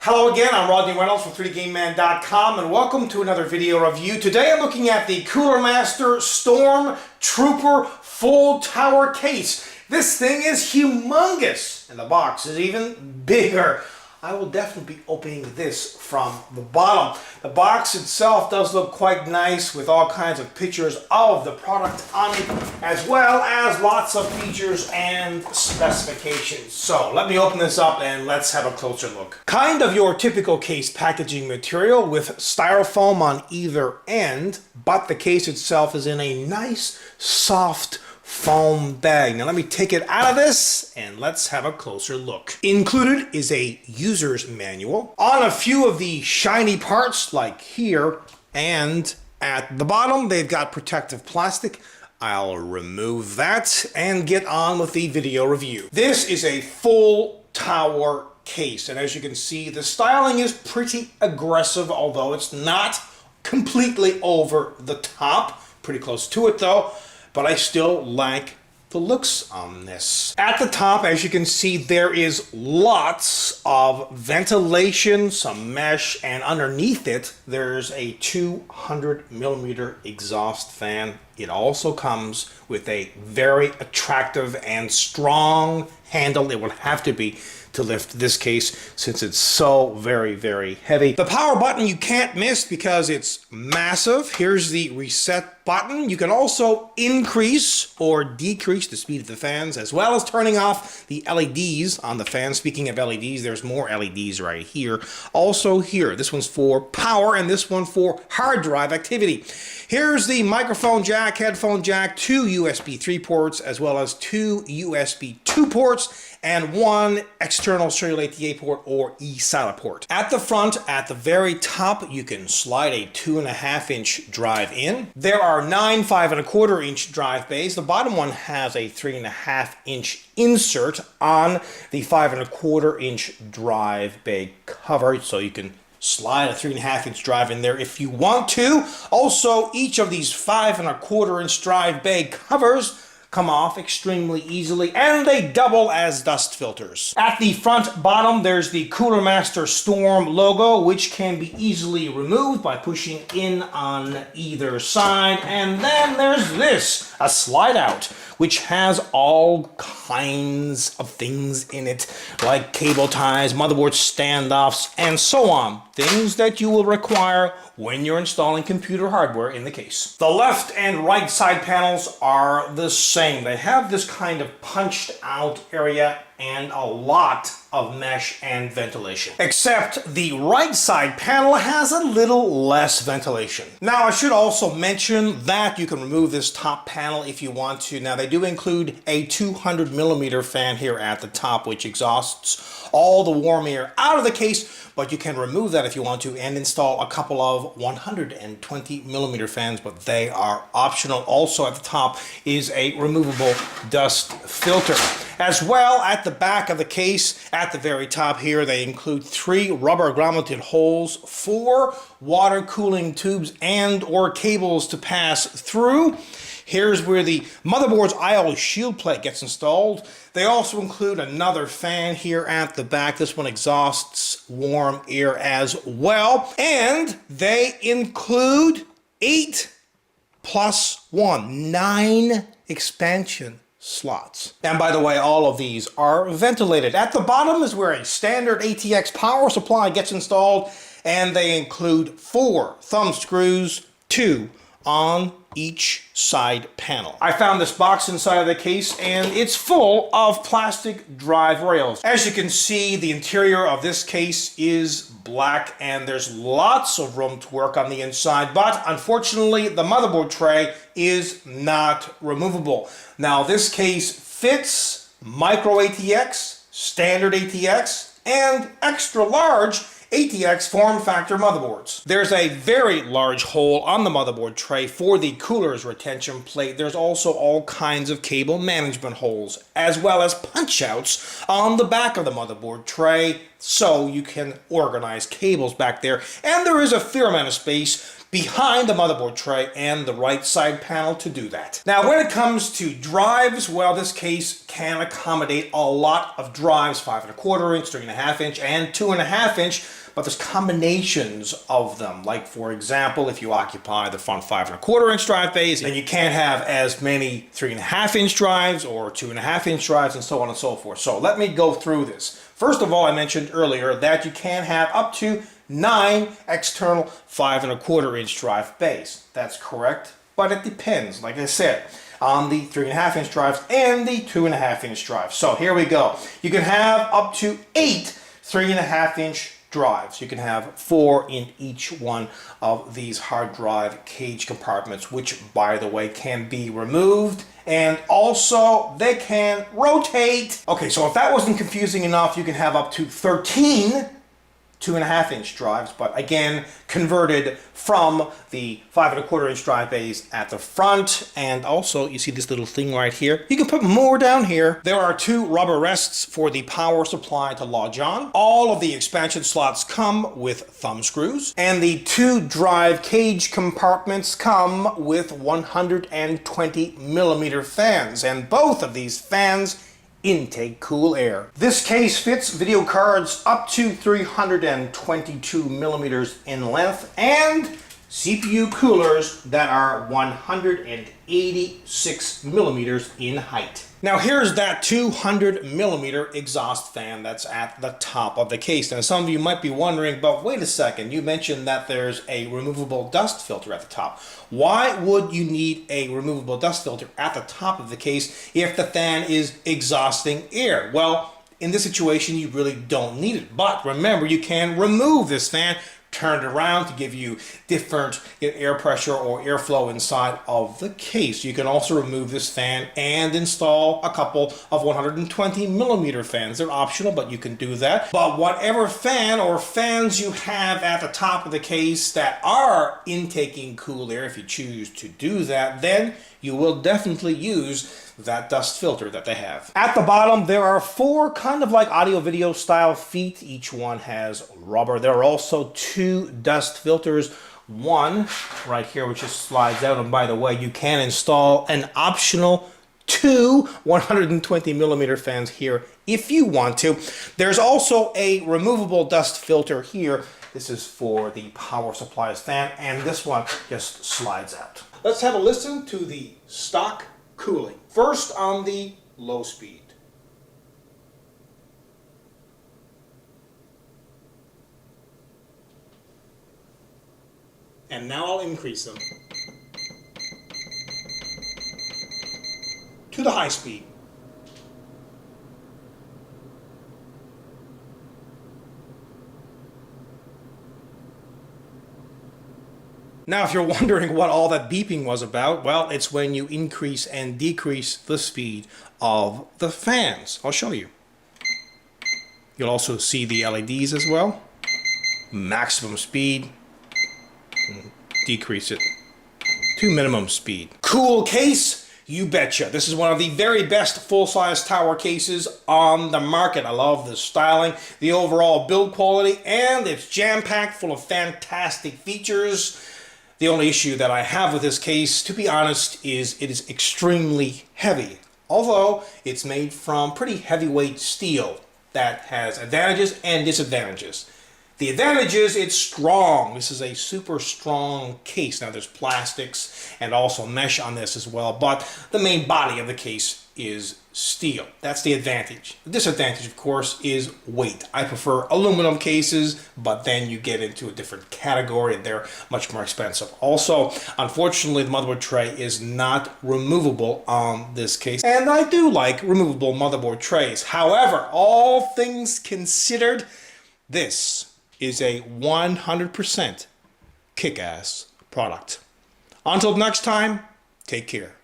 Hello again, I'm Rodney Reynolds from 3dgameman.com and welcome to another video review. Today I'm looking at the Cooler Master Storm Trooper full tower case. This thing is humongous and the box is even bigger. I will definitely be opening this from the bottom. The box itself does look quite nice with all kinds of pictures of the product on it, as well as lots of features and specifications. So let me open this up and let's have a closer look. Kind of your typical case packaging material with styrofoam on either end, but the case itself is in a nice soft foam bag. Now let me take it out of this and let's have a closer look. Included is a user's manual. On a few of the shiny parts like here and at the bottom they've got protective plastic. I'll remove that and get on with the video review. This is a full tower case and as you can see the styling is pretty aggressive, although it's not completely over the top. Pretty close to it though. But I still like the looks on this. At the top, as you can see, there is lots of ventilation, some mesh, and underneath it, there's a 200mm exhaust fan. It also comes with a very attractive and strong handle. It would have to be to lift this case since it's so very, very heavy. The power button you can't miss because it's massive. Here's the reset button. You can also increase or decrease the speed of the fans, as well as turning off the LEDs on the fan. Speaking of LEDs, there's more LEDs right here. Also here, this one's for power and this one for hard drive activity. Here's the microphone jack, headphone jack, 2 USB 3 ports, as well as 2 USB 2 ports, and 1 external serial ATA port or eSATA port. At the front, at the very top, you can slide a 2.5-inch drive in. There are 9 5.25-inch drive bays. The bottom one has a 3.5-inch insert on the 5.25-inch drive bay cover, so you can slide a 3.5-inch drive in there if you want to. Also, each of these 5.25-inch drive bay covers come off extremely easily, and they double as dust filters. At the front bottom, there's the Cooler Master Storm logo, which can be easily removed by pushing in on either side. And then there's this, a slide out, which has all kinds of things in it, like cable ties, motherboard standoffs, and so on. Things that you will require when you're installing computer hardware in the case. The left and right side panels are the same. They have this kind of punched out area and a lot of mesh and ventilation. Except the right side panel has a little less ventilation. Now I should also mention that you can remove this top panel if you want to. Now they do include a 200mm fan here at the top, which exhausts all the warm air out of the case, but you can remove that if you want to and install a couple of 120mm fans, but they are optional. Also at the top is a removable dust filter. As well, at the back of the case, at the very top here, they include 3 rubber ground-mounted holes, 4 water cooling tubes and or cables to pass through. Here's where the motherboard's I/O shield plate gets installed. They also include another fan here at the back. This one exhausts warm air as well. And they include 8 plus 1, 9 expansion slots. And by the way, all of these are ventilated. At the bottom is where a standard ATX power supply gets installed, and they include 4 thumb screws, 2 on each side panel. I found this box inside of the case and it's full of plastic drive rails. As you can see, the interior of this case is black and there's lots of room to work on the inside, but unfortunately the motherboard tray is not removable. Now this case fits micro ATX, standard ATX, and extra large ATX form factor motherboards. There's a very large hole on the motherboard tray for the cooler's retention plate. There's also all kinds of cable management holes, as well as punch outs on the back of the motherboard tray, so you can organize cables back there. And there is a fair amount of space behind the motherboard tray and the right side panel to do that. Now, when it comes to drives, well, this case can accommodate a lot of drives, 5¼ inch, 3½ inch, and 2½ inch, but there's combinations of them. Like, for example, if you occupy the front 5¼ inch drive bays, then you can't have as many 3½ inch drives or 2½ inch drives and so on and so forth. So let me go through this. First of all, I mentioned earlier that you can have up to 9 external 5¼ inch drive bays. That's correct, but it depends, like I said, on the 3½ inch drives and the 2½ inch drives. So here we go. You can have up to 8 3½ inch drives. You can have 4 in each one of these hard drive cage compartments, which, by the way, can be removed, and also they can rotate. Okay, so if that wasn't confusing enough, you can have up to 13 2½ inch drives, but again, converted from the 5¼ inch drive bays at the front. And also, you see this little thing right here? You can put more down here. There are 2 rubber rests for the power supply to lodge on. All of the expansion slots come with thumb screws, and the 2 drive cage compartments come with 120mm fans, and both of these fans intake cool air. This case fits video cards up to 322mm in length and CPU coolers that are 186mm in height. Now here's that 200mm exhaust fan that's at the top of the case. Now some of you might be wondering, but wait a second, you mentioned that there's a removable dust filter at the top. Why would you need a removable dust filter at the top of the case if the fan is exhausting air? Well, in this situation, you really don't need it. But remember, you can remove this fan, turn it around to give you different air pressure or airflow inside of the case. You can also remove this fan and install a couple of 120mm fans. They're optional, but you can do that. But whatever fan or fans you have at the top of the case that are intaking cool air, if you choose to do that, then you will definitely use that dust filter that they have. At the bottom, there are 4 kind of like audio-video style feet. Each one has rubber. There are also 2 dust filters. One right here, which just slides out. And by the way, you can install an optional 2 120mm fans here if you want to. There's also a removable dust filter here. This is for the power supply's fan, and this one just slides out. Let's have a listen to the stock cooling. First on the low speed. And now I'll increase them to the high speed. Now, if you're wondering what all that beeping was about, well, it's when you increase and decrease the speed of the fans. I'll show you. You'll also see the LEDs as well. Maximum speed. Decrease it to minimum speed. Cool case, you betcha. This is one of the very best full-size tower cases on the market. I love the styling, the overall build quality, and it's jam-packed full of fantastic features. The only issue that I have with this case, to be honest, is it is extremely heavy. Although it's made from pretty heavyweight steel that has advantages and disadvantages. The advantages, it's strong. This is a super strong case. Now there's plastics and also mesh on this as well, but the main body of the case is steel. That's the advantage. The disadvantage, of course, is weight. I prefer aluminum cases, but then you get into a different category and they're much more expensive. Also, unfortunately, the motherboard tray is not removable on this case, and I do like removable motherboard trays. However, all things considered, this is a 100% kick-ass product. Until next time, take care.